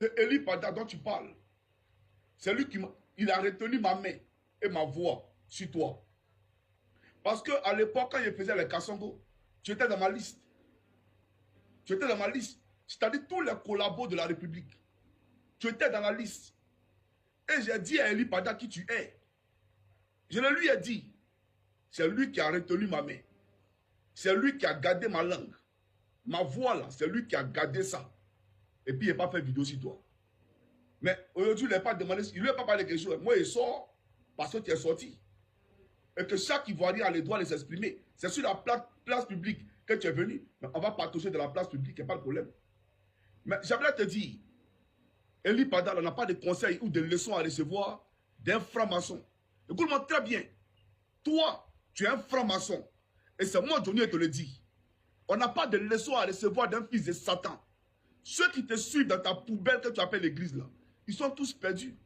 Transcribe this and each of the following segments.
C'est Eli Pada dont tu parles. C'est lui qui il a retenu ma main et ma voix sur toi. Parce qu'à l'époque, quand je faisais les Kassongo, tu étais dans ma liste. Tu étais dans ma liste. C'est-à-dire tous les collabos de la République. Tu étais dans la liste. Et j'ai dit à Eli Pada qui tu es. Je le lui ai dit. C'est lui qui a retenu ma main. C'est lui qui a gardé ma langue. Ma voix là, c'est lui qui a gardé ça. Et puis il n'a pas fait vidéo sur toi. Mais aujourd'hui, il n'a pas demandé, il ne lui a pas parlé de quelque chose. Moi, il sort parce que tu es sorti. Et que chaque Ivoirien a le droit de s'exprimer. C'est sur la place publique que tu es venu. Mais on va pas toucher de la place publique, il n'y a pas de problème. Mais j'aimerais te dire, Eli Pada, on n'a pas de conseils ou de leçons à recevoir d'un franc-maçon. Écoute-moi très bien. Toi, tu es un franc-maçon. Et c'est moi, Johnny, qui te le dit. On n'a pas de leçons à recevoir d'un fils de Satan. Ceux qui te suivent dans ta poubelle que tu appelles l'église là, ils sont tous perdus.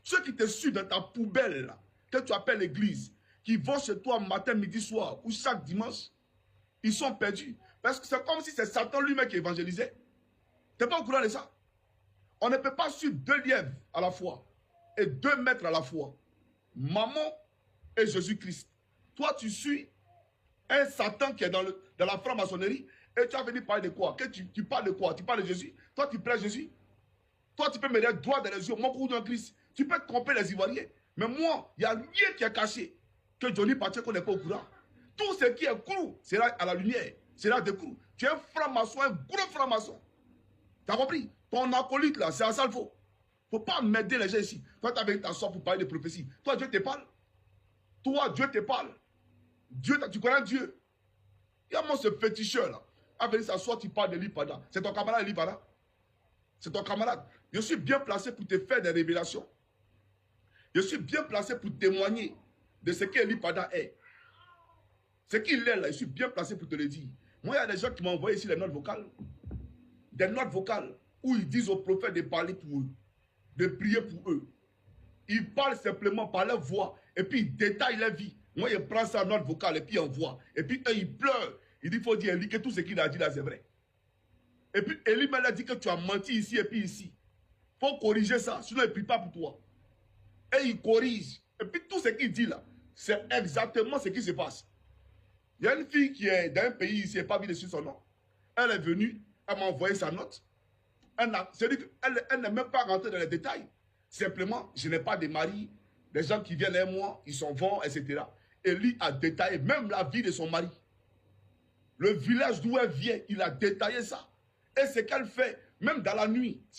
Ceux qui te suivent dans ta poubelle là, que tu appelles l'église, qui vont chez toi matin, midi, soir ou chaque dimanche, ils sont perdus. Parce que c'est comme si c'est Satan lui-même qui évangélisait. Tu n'es pas au courant de ça? On ne peut pas suivre 2 lièvres à la fois et 2 maîtres à la fois. Maman et Jésus-Christ. Toi, tu suis un Satan qui est dans la franc-maçonnerie et tu as venu parler de quoi? Tu parles de quoi? Tu parles de Jésus? Toi, tu plais Jésus? Toi, tu peux me dire droit dans les yeux, mon cours d'un Christ. Tu peux tromper les Ivoiriens. Mais moi, il n'y a rien qui est caché que Johnny Pacheco n'est pas au courant. Tout ce qui est cru sera à la lumière, sera découvert. Tu es un franc-maçon, un gros franc-maçon. Tu as compris? Ton acolyte là, c'est un salvo. Il ne faut pas m'aider les gens ici. Toi, tu as venu t'asseoir pour parler de prophétie. Toi, Dieu te parle. Toi, Dieu te parle. Dieu, tu connais Dieu. Il y a moi ce féticheur là. A venu s'asseoir, tu parles de Eli Pada. C'est ton camarade Eli Pada. C'est ton camarade. Je suis bien placé pour te faire des révélations. Je suis bien placé pour témoigner de ce qu'Eli Pada est. Ce qu'il est là, je suis bien placé pour te le dire. Moi, il y a des gens qui m'ont envoyé ici les notes vocales. Des notes vocales où ils disent aux prophètes de parler pour eux, de prier pour eux. Ils parlent simplement par leur voix et puis ils détaillent leur vie. Moi, je prends ça en note vocale et puis on voit. Et puis eux, ils pleurent. Il dit, il faut dire Eli que tout ce qu'il a dit là, c'est vrai. Et puis Eli m'a dit que tu as menti ici et puis ici. Il faut corriger ça, sinon il ne prie pas pour toi. Et il corrige. Et puis tout ce qu'il dit là, c'est exactement ce qui se passe. Il y a une fille qui est dans un pays ici, elle n'a pas vu dessus son nom. Elle est venue, elle m'a envoyé sa note. C'est-à-dire qu'elle n'est même pas rentrée dans les détails. Simplement, je n'ai pas de mari. Les gens qui viennent à moi, ils s'en vont, etc. Eli a détaillé même la vie de son mari. Le village d'où elle vient, il a détaillé ça. Et ce qu'elle fait, même dans la nuit,